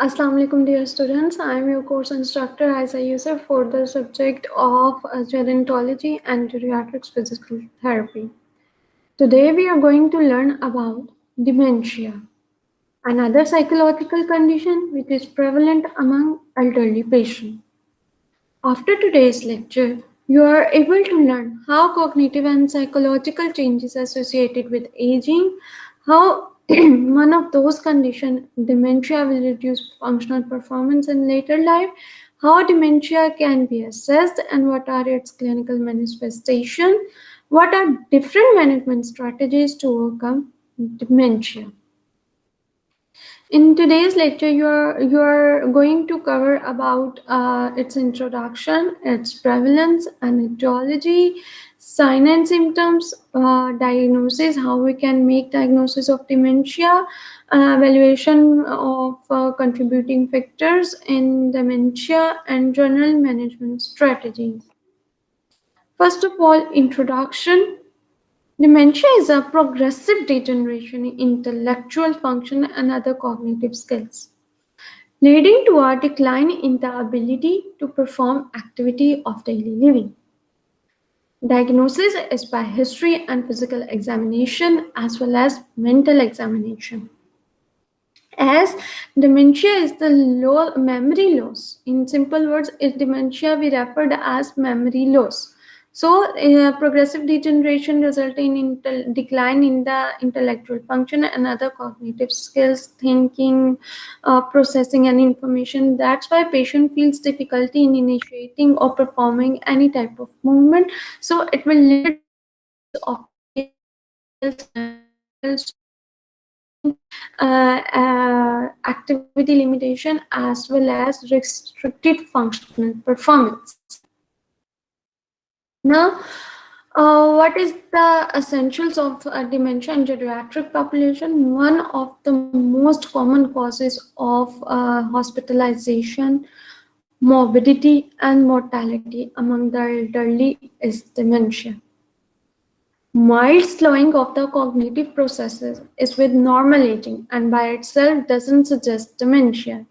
Assalamu alaikum dear students. I am your course instructor Aisa Yusuf for the subject of gerontology and geriatrics physical therapy. Today we are going to learn about dementia, another psychological condition which is prevalent among elderly patients. After today's lecture, you are able to learn how cognitive and psychological changes associated with aging, how one of those conditions, dementia, will reduce functional performance in later life, how dementia can be assessed and what are its clinical manifestations, what are different management strategies to overcome dementia. In today's lecture, you are going to cover about its introduction, its prevalence, and etiology, sign and symptoms, diagnosis, how we can make diagnosis of dementia, evaluation of contributing factors in dementia, and general management strategies. First of all, introduction. Dementia is a progressive degeneration in intellectual function and other cognitive skills, leading to a decline in the ability to perform activity of daily living. Diagnosis is by history and physical examination as well as mental examination. As dementia is the memory loss. In simple words, is dementia we referred as memory loss. So, progressive degeneration resulting in decline in the intellectual function and other cognitive skills, thinking, processing, and information. That's why patient feels difficulty in initiating or performing any type of movement. So, it will limit of skills and skills including activity limitation as well as restricted functional performance. Now, what is the essentials of dementia in geriatric population? One of the most common causes of hospitalization, morbidity, and mortality among the elderly is dementia. Mild slowing of the cognitive processes is with normal aging and by itself doesn't suggest dementia.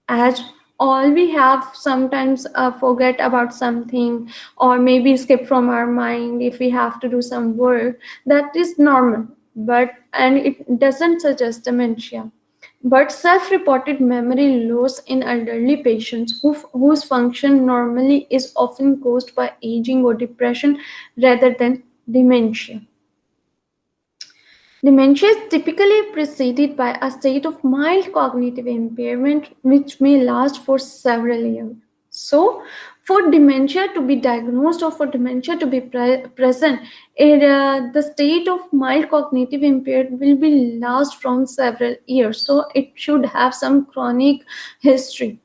As all we have sometimes forget about something or maybe skip from our mind if we have to do some work, that is normal, but and it doesn't suggest dementia. But self-reported memory loss in elderly patients whose function normally is often caused by aging or depression rather than dementia. Dementia is typically preceded by a state of mild cognitive impairment which may last for several years. So, for dementia to be diagnosed or for dementia to be present, the state of mild cognitive impairment will be last from several years. So, it should have some chronic history.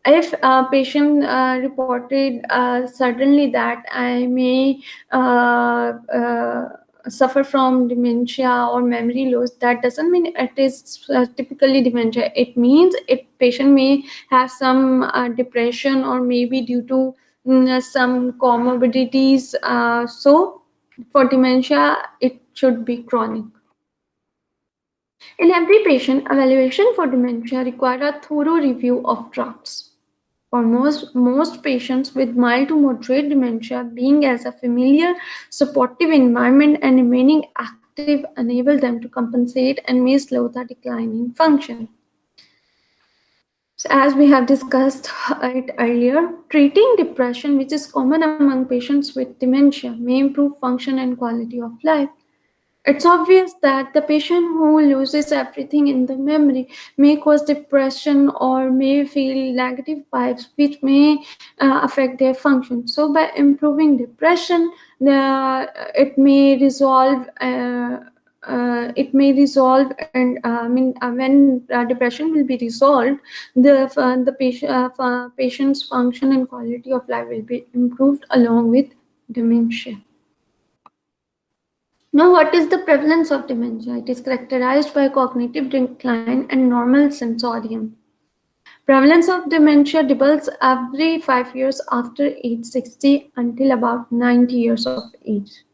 If a patient reported suddenly that I may suffer from dementia or memory loss, that doesn't mean it is typically dementia. It means it patient may have some depression or maybe due to some comorbidities. So for dementia, it should be chronic. In every patient, evaluation for dementia requires a thorough review of drafts. For most patients with mild to moderate dementia, being as a familiar, supportive environment and remaining active enable them to compensate and may slow the decline in function. So as we have discussed it earlier, treating depression, which is common among patients with dementia, may improve function and quality of life. It's obvious that the patient who loses everything in the memory may cause depression or may feel negative vibes, which may affect their function. So, by improving depression, it may resolve. And when depression will be resolved, the patient's function and quality of life will be improved along with dementia. Now, what is the prevalence of dementia? It is characterized by cognitive decline and normal sensorium. Prevalence of dementia doubles every 5 years after age 60 until about 90 years of age.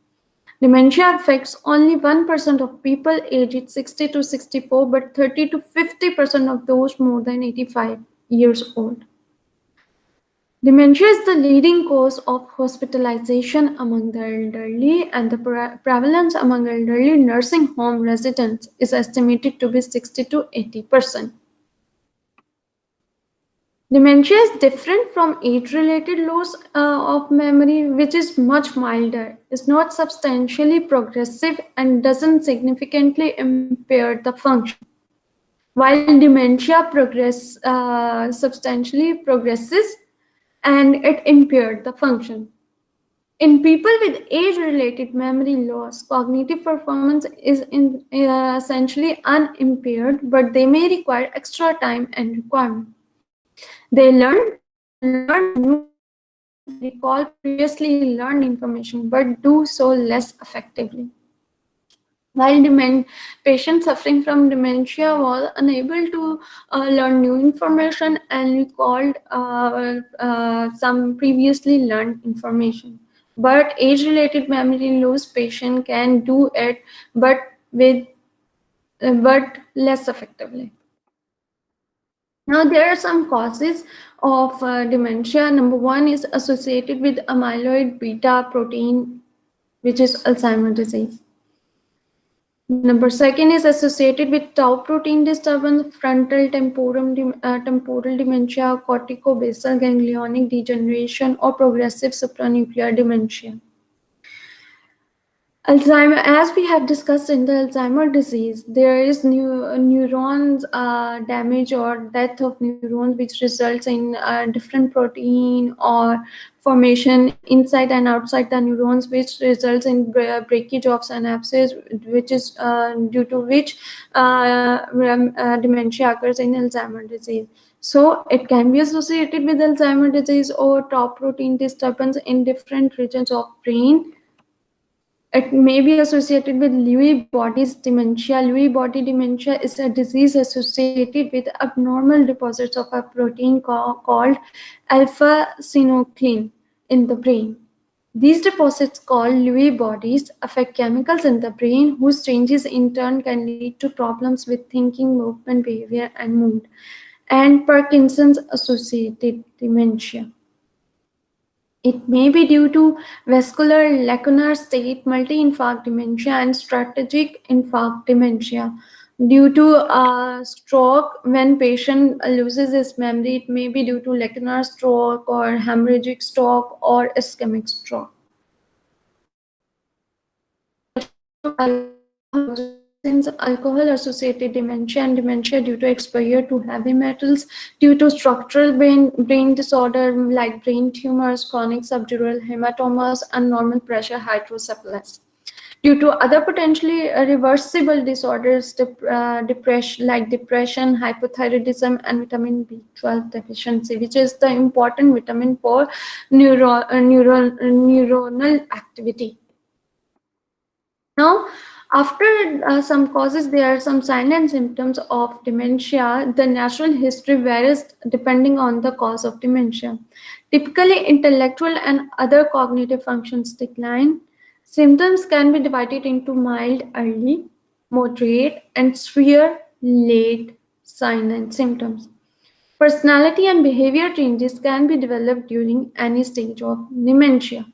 Dementia affects only 1% of people aged 60 to 64, but 30 to 50% of those more than 85 years old. Dementia is the leading cause of hospitalization among the elderly, and the prevalence among elderly nursing home residents is estimated to be 60 to 80%. Dementia is different from age-related loss of memory, which is much milder, is not substantially progressive, and doesn't significantly impair the function. While dementia substantially progresses and it impaired the function. In people with age-related memory loss, cognitive performance is essentially unimpaired, but they may require extra time and requirement. They learn new information, recall previously learned information, but do so less effectively. While patients suffering from dementia was unable to learn new information and recalled some previously learned information. But age-related memory loss patient can do it, but less effectively. Now, there are some causes of dementia. Number one is associated with amyloid beta protein, which is Alzheimer's disease. Number second is associated with tau protein disturbance, frontal temporal dementia, corticobasal ganglionic degeneration, or progressive supranuclear dementia. Alzheimer, as we have discussed in the Alzheimer disease, there is neurons damage or death of neurons, which results in different protein or formation inside and outside the neurons, which results in breakage of synapses, which is due to which dementia occurs in Alzheimer disease. So it can be associated with Alzheimer disease or tau protein disturbance in different regions of brain. It may be associated with Lewy bodies dementia. Lewy body dementia is a disease associated with abnormal deposits of a protein called alpha-synuclein in the brain. These deposits, called Lewy bodies, affect chemicals in the brain, whose changes in turn can lead to problems with thinking, movement, behavior, and mood, and Parkinson's associated dementia. It may be due to vascular lacunar state, multi-infarct dementia, and strategic infarct dementia. Due to stroke, when patient loses his memory, it may be due to lacunar stroke or hemorrhagic stroke or ischemic stroke. Alcohol-associated dementia and dementia due to exposure to heavy metals, due to structural brain disorder like brain tumors, chronic subdural hematomas, and normal pressure hydrocephalus. Due to other potentially reversible disorders, like depression, hypothyroidism, and vitamin B12 deficiency, which is the important vitamin for neuronal activity. Now, after some causes, there are some signs and symptoms of dementia. The natural history varies depending on the cause of dementia. Typically, intellectual and other cognitive functions decline. Symptoms can be divided into mild, early, moderate, and severe, late signs and symptoms. Personality and behavior changes can be developed during any stage of dementia.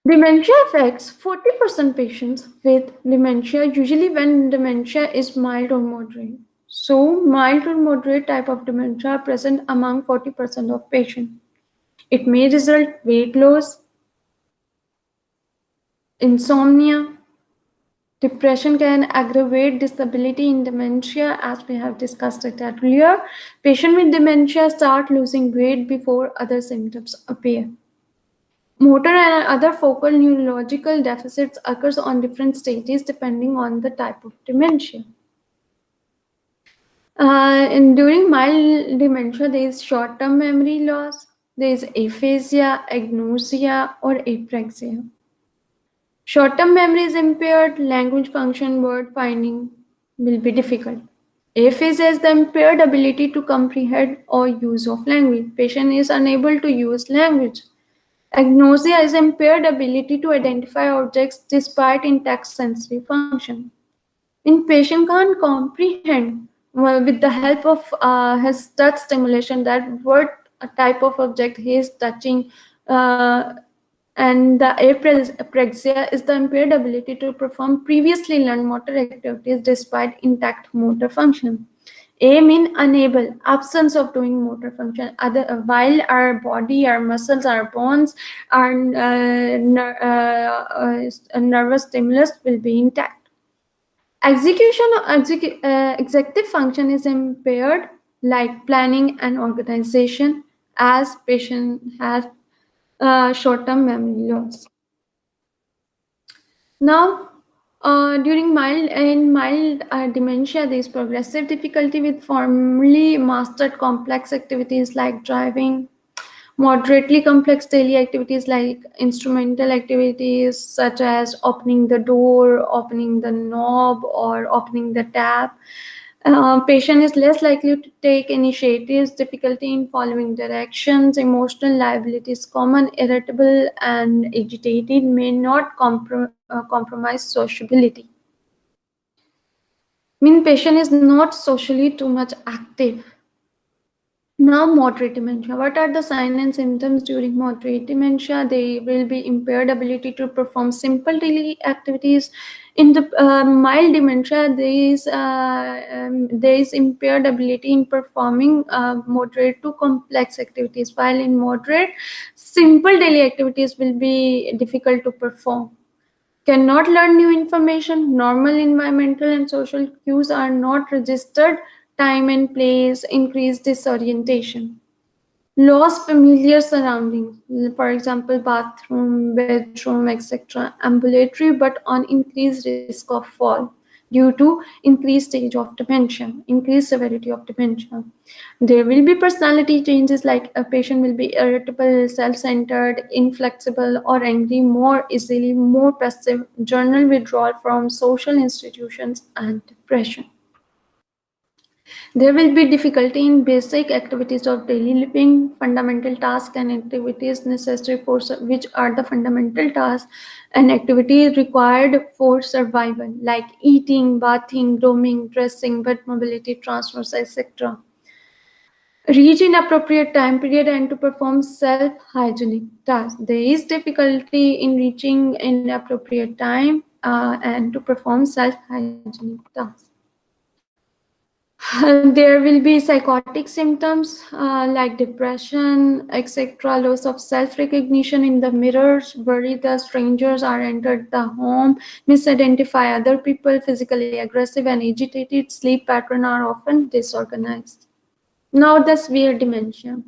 Dementia affects 40% patients with dementia, usually when dementia is mild or moderate. So, mild or moderate type of dementia are present among 40% of patients. It may result weight loss, insomnia. Depression can aggravate disability in dementia, as we have discussed it earlier. Patients with dementia start losing weight before other symptoms appear. Motor and other focal neurological deficits occurs on different stages depending on the type of dementia. During mild dementia, there is short-term memory loss, there is aphasia, agnosia, or apraxia. Short-term memory is impaired, language function, word finding will be difficult. Aphasia is the impaired ability to comprehend or use of language. Patient is unable to use language. Agnosia is impaired ability to identify objects despite intact sensory function. In patient can't comprehend with the help of his touch stimulation that what type of object he is touching, uh, and the apraxia is the impaired ability to perform previously learned motor activities despite intact motor function. A mean unable, absence of doing motor function. While our body, our muscles, our bones, our nervous stimulus will be intact. Executive function is impaired, like planning and organization, as patient has short-term memory loss. Now, during mild dementia, there is progressive difficulty with formerly mastered complex activities like driving, moderately complex daily activities like instrumental activities such as opening the door, opening the knob, or opening the tap. Patient is less likely to take initiatives, difficulty in following directions, emotional liability is common, irritable and agitated, may not compromise sociability. Mean patient is not socially too much active. Now, moderate dementia. What are the signs and symptoms during moderate dementia? They will be impaired ability to perform simple daily activities. In the mild dementia, there is impaired ability in performing moderate to complex activities, while in moderate, simple daily activities will be difficult to perform. Cannot learn new information, normal environmental and social cues are not registered, time and place, increased disorientation. Lost familiar surroundings, for example, bathroom, bedroom, etc. Ambulatory but on increased risk of fall due to increased stage of dementia, increased severity of dementia. There will be personality changes like a patient will be irritable, self-centered, inflexible or angry more easily, more passive, general withdrawal from social institutions and depression. There will be difficulty in basic activities of daily living, fundamental tasks and activities necessary for which are the fundamental tasks and activities required for survival, like eating, bathing, roaming, dressing, bed mobility, transfers, etc. Reach in appropriate time period and to perform self-hygienic tasks. There is difficulty in reaching in appropriate time and to perform self-hygienic tasks. There will be psychotic symptoms like depression, etc., loss of self-recognition in the mirrors, worry the strangers are entered the home, misidentify other people, physically aggressive and agitated, sleep pattern are often disorganized. Now the severe dementia.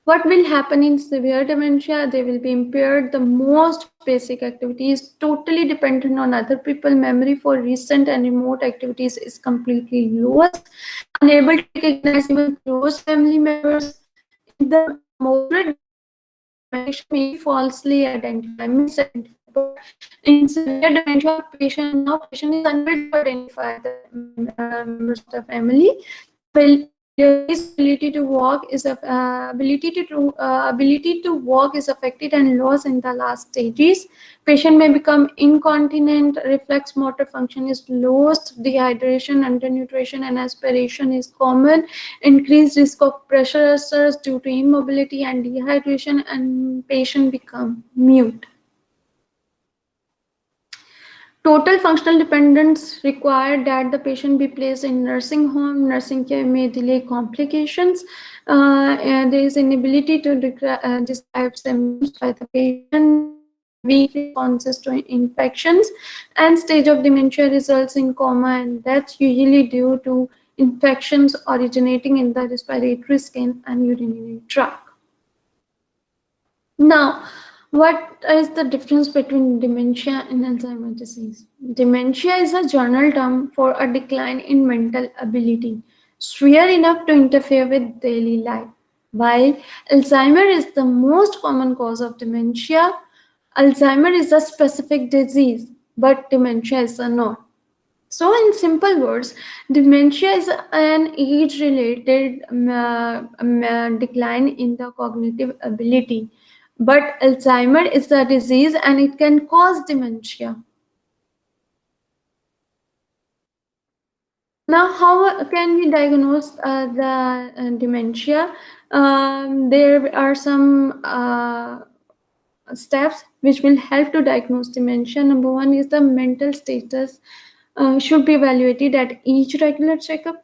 What will happen in severe dementia? They will be impaired. The most basic activities, totally dependent on other people. Memory for recent and remote activities is completely lost. Unable to recognize even close family members. In the moderate dementia may be falsely identified, misidentify. But in severe dementia, patient is unable to identify the members of the family. His ability to walk is ability to walk is affected and lost in the last stages. Patient may become incontinent, reflex motor function is lost, dehydration, undernutrition and aspiration is common, increased risk of pressure ulcers due to immobility and dehydration, and patient become mute. Total functional dependence required that the patient be placed in nursing home. Nursing care may delay complications. And there is inability to describe symptoms by the patient, weak responses to infections, and stage of dementia results in coma and death, usually due to infections originating in the respiratory, skin, and urinary tract. Now, what is the difference between dementia and Alzheimer's disease? Dementia is a general term for a decline in mental ability, severe enough to interfere with daily life. While Alzheimer's is the most common cause of dementia, Alzheimer's is a specific disease, but dementia is not. So, in simple words, dementia is an age-related decline in the cognitive ability, But Alzheimer is a disease and it can cause dementia. Now, how can we diagnose the dementia? There are some steps which will help to diagnose dementia. Number one is the mental status should be evaluated at each regular checkup.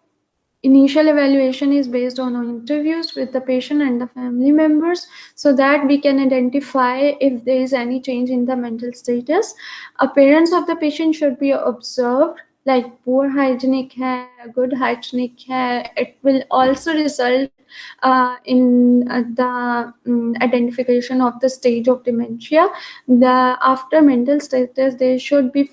Initial evaluation is based on interviews with the patient and the family members so that we can identify if there is any change in the mental status. Appearance of the patient should be observed, like poor hygienic hair, good hygienic hair. It will also result in the identification of the stage of dementia. After mental status, there should be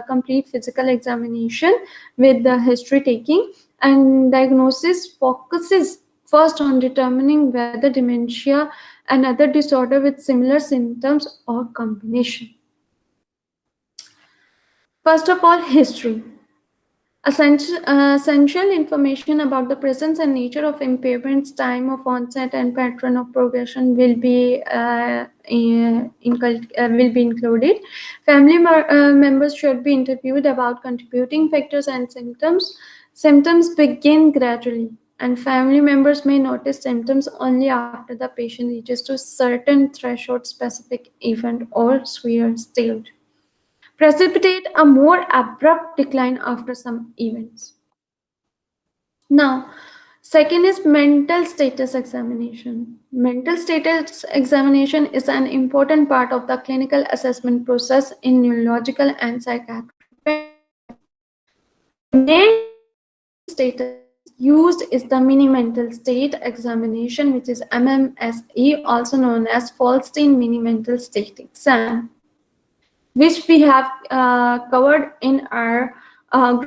complete physical examination with the history taking, and diagnosis focuses first on determining whether dementia and other disorder with similar symptoms or combination. First of all, history. Essential information about the presence and nature of impairments, time of onset, and pattern of progression will be included. Family members should be interviewed about contributing factors and symptoms. Symptoms begin gradually, and family members may notice symptoms only after the patient reaches to certain threshold specific event or severe stage. Precipitate a more abrupt decline after some events. Now, second is mental status examination. Mental status examination is an important part of the clinical assessment process in neurological and psychiatric practice. The main status used is the mini mental state examination, which is MMSE, also known as Falstein Mini Mental State Exam, which we have covered in our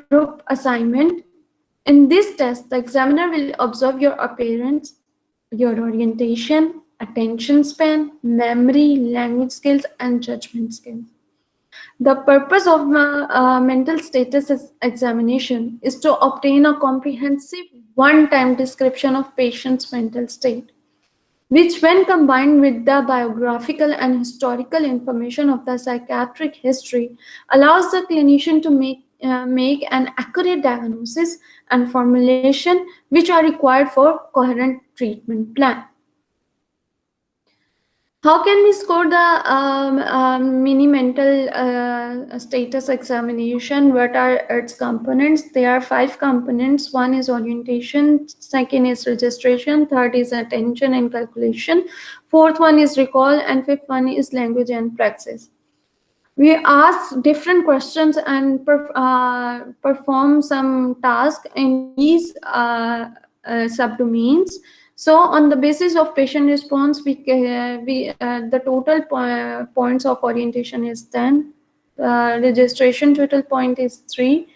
group assignment. In this test, the examiner will observe your appearance, your orientation, attention span, memory, language skills, and judgment skills. The purpose of mental status examination is to obtain a comprehensive one-time description of patient's mental state, which when combined with the biographical and historical information of the psychiatric history allows the clinician to make an accurate diagnosis and formulation which are required for coherent treatment plan. How can we score the mini mental status examination? What are its components? There are 5 components. One is orientation, second is registration, third is attention and calculation, fourth one is recall, and fifth one is language and praxis. We ask different questions and perform some tasks in these subdomains. So on the basis of patient response, the total points of orientation is 10. Registration total point is 3.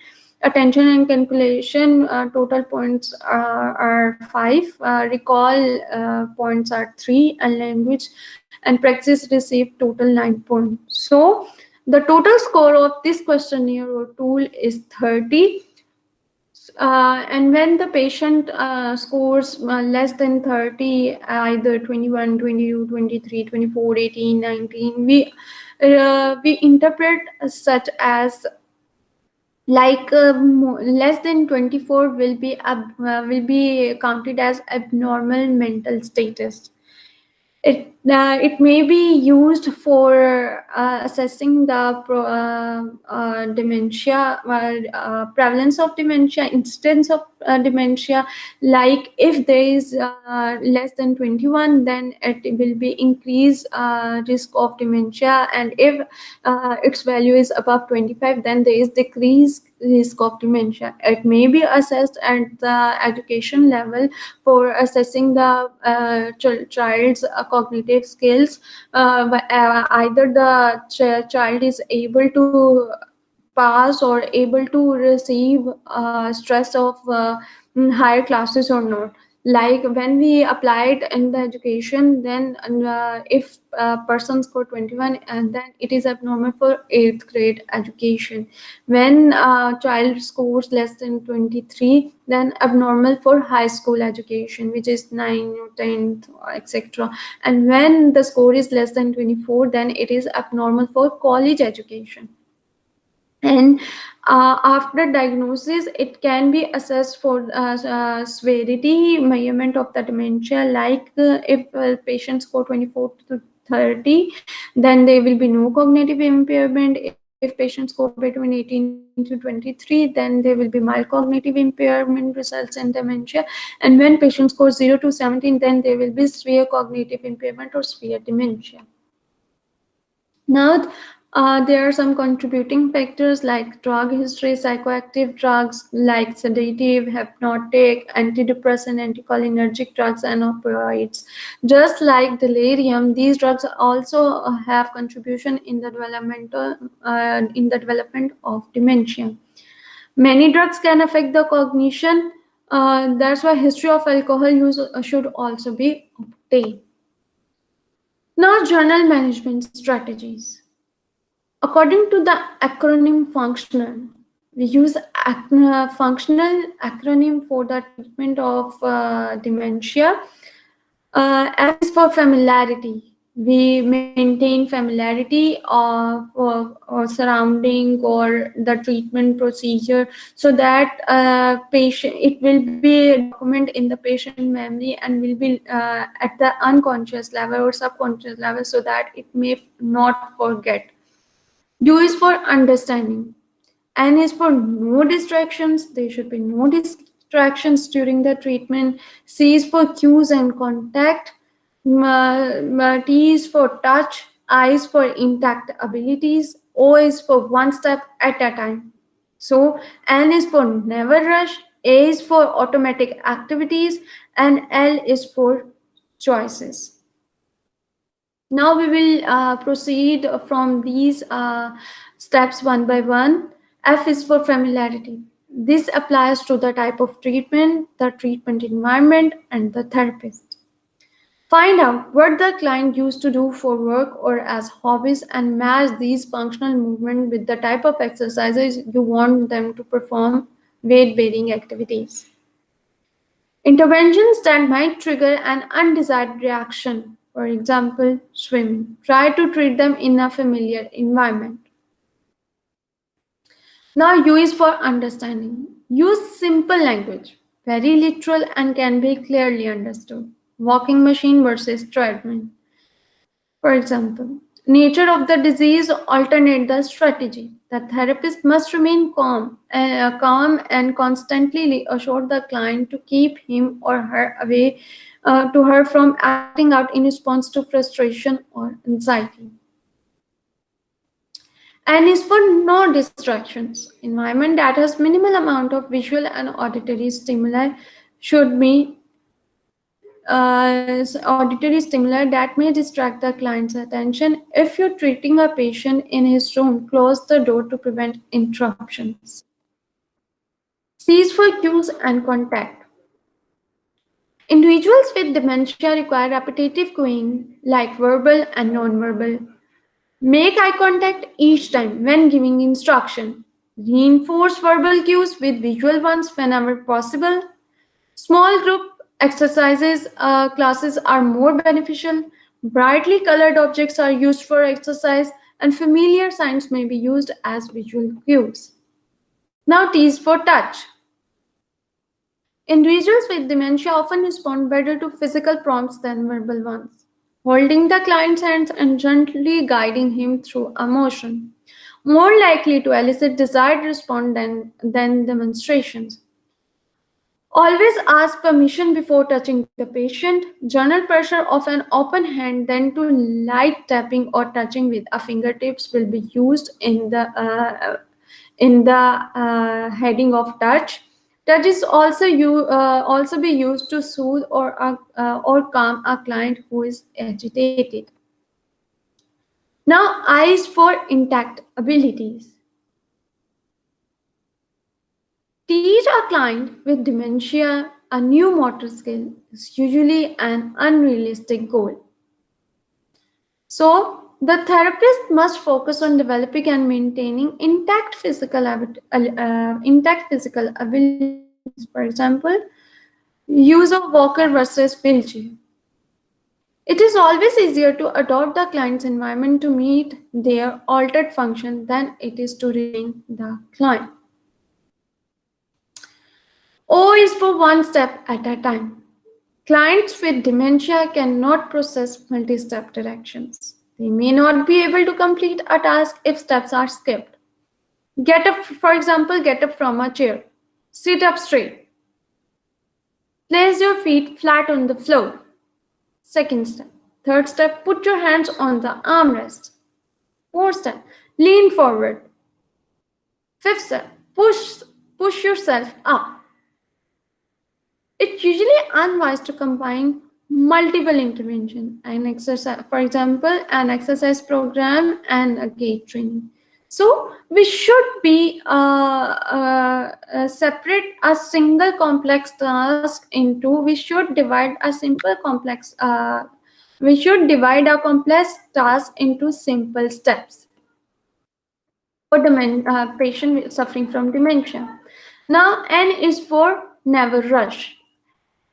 Attention and calculation total points are 5. Recall points are 3, and language and praxis received total 9 points. So the total score of this questionnaire or tool is 30. And when the patient scores less than 30, either 21, 22, 23, 24, 18, 19, we interpret such as like less than 24 will be counted as abnormal mental status. It may be used for assessing the dementia, prevalence of dementia, incidence of dementia. Like if there is less than 21, then it will be increased risk of dementia, and if its value is above 25, then there is decreased risk of dementia. It may be assessed at the education level for assessing the child's cognitive skills. Either the child is able to pass or able to receive stress of higher classes or not. Like when we applied in the education, then if a person score 21, and then it is abnormal for 8th grade education. When a child scores less than 23, then abnormal for high school education, which is 9 or 10th, etc. And when the score is less than 24, then it is abnormal for college education. And after diagnosis, it can be assessed for severity measurement of the dementia. Like if patients score 24 to 30, then there will be no cognitive impairment. If patients score between 18 to 23, then there will be mild cognitive impairment results in dementia. And when patients score 0 to 17, then there will be severe cognitive impairment or severe dementia. Now, there are some contributing factors like drug history, psychoactive drugs like sedative, hypnotic, antidepressant, anticholinergic drugs, and opioids. Just like delirium, these drugs also have contribution in the development of dementia. Many drugs can affect the cognition. That's why history of alcohol use should also be obtained. Now, journal management strategies. According to the acronym functional, we use functional acronym for the treatment of dementia. F is for familiarity. We maintain familiarity of surrounding or the treatment procedure, so that patient it will be document in the patient memory and will be at the unconscious level or subconscious level, so that it may not forget. U is for understanding. N is for no distractions. There should be no distractions during the treatment. C is for cues and contact. T is for touch. I is for intact abilities. O is for one step at a time. So N is for never rush. A is for automatic activities. And L is for choices. Now we will proceed from these steps one by one. F is for familiarity. This applies to the type of treatment, the treatment environment, and the therapist. Find out what the client used to do for work or as hobbies and match these functional movements with the type of exercises you want them to perform weight bearing activities. Interventions that might trigger an undesired reaction, for example, swimming. Try to treat them in a familiar environment. Now, U is for understanding. Use simple language, very literal and can be clearly understood. Walking machine versus treadmill. For example, nature of the disease alternate the strategy. The therapist must remain calm and constantly assure the client to keep him or her away to her from acting out in response to frustration or anxiety. And is for no distractions. Environment that has minimal amount of visual and auditory stimuli should be auditory stimuli that may distract the client's attention. If you're treating a patient in his room, close the door to prevent interruptions. C is for cues and contact. Individuals with dementia require repetitive cueing like verbal and nonverbal. Make eye contact each time when giving instruction. Reinforce verbal cues with visual ones whenever possible. Small group exercises classes are more beneficial. Brightly colored objects are used for exercise, and familiar signs may be used as visual cues. Now, T is for touch. Individuals with dementia often respond better to physical prompts than verbal ones. Holding the client's hands and gently guiding him through a motion, more likely to elicit desired response than demonstrations. Always ask permission before touching the patient. Gentle pressure of an open hand, then to light tapping or touching with a fingertips will be used in the heading of touch. Touch is also be used to soothe or calm a client who is agitated. Now, I is for intact abilities. Teach a client with dementia a new motor skill is usually an unrealistic goal. So, the therapist must focus on developing and maintaining intact physical abilities. For example, use of walker versus wheelchair. It is always easier to adopt the client's environment to meet their altered function than it is to retrain the client. O is for one step at a time. Clients with dementia cannot process multi-step directions. They may not be able to complete a task if steps are skipped. Get up, for example, get up from a chair. Sit up straight. Place your feet flat on the floor. Second step. Third step, put your hands on the armrest. Fourth step, lean forward. Fifth step, push yourself up. It's usually unwise to combine multiple interventions and exercise, for example, an exercise program and a gait training. So we should be separate a single complex task into. We should divide a simple complex. We should divide a complex task into simple steps for the patient suffering from dementia. Now, N is for never rush.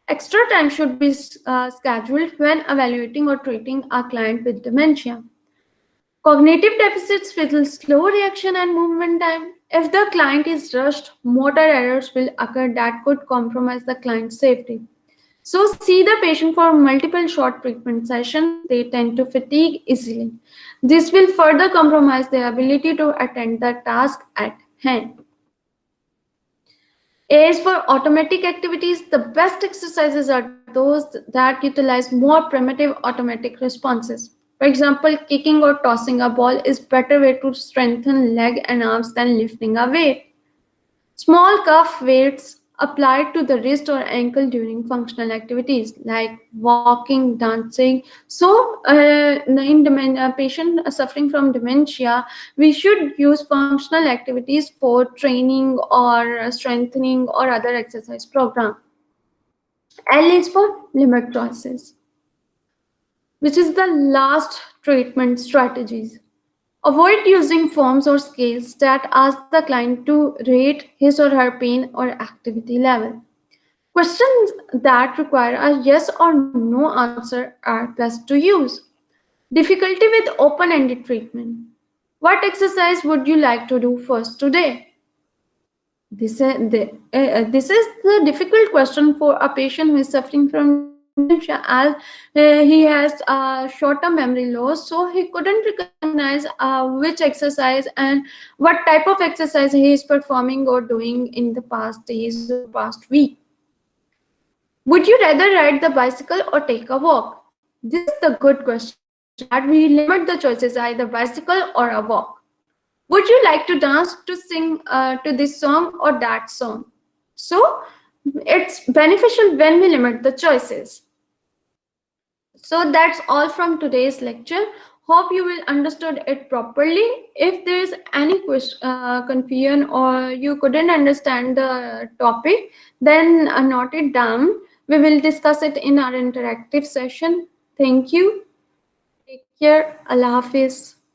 Extra time should be scheduled when evaluating or treating a client with dementia. Cognitive deficits with slow reaction and movement time. If the client is rushed, motor errors will occur that could compromise the client's safety. So see the patient for multiple short treatment sessions. They tend to fatigue easily. This will further compromise their ability to attend the task at hand. As for automatic activities, the best exercises are those that utilize more primitive automatic responses. For example, kicking or tossing a ball is a better way to strengthen leg and arms than lifting a weight. Small calf weights applied to the wrist or ankle during functional activities like walking, dancing. So, in a patient suffering from dementia, we should use functional activities for training or strengthening or other exercise program. L is for limit choices, which is the last treatment strategies. Avoid using forms or scales that ask the client to rate his or her pain or activity level. Questions that require a yes or no answer are best to use. Difficulty with open-ended treatment. What exercise would you like to do first today? This is the difficult question for a patient who is suffering from dementia, as he has short-term memory loss, so he couldn't recognize which exercise and what type of exercise he is performing or doing in the past days or past week. Would you rather ride the bicycle or take a walk? This is the good question that we limit the choices, either bicycle or a walk. Would you like to dance to sing to this song or that song? So it's beneficial when we limit the choices. So that's all from today's lecture. Hope you will understood it properly. If there is any confusion or you couldn't understand the topic, then note it down. We will discuss it in our interactive session. Thank you. Take care. Allah Hafiz.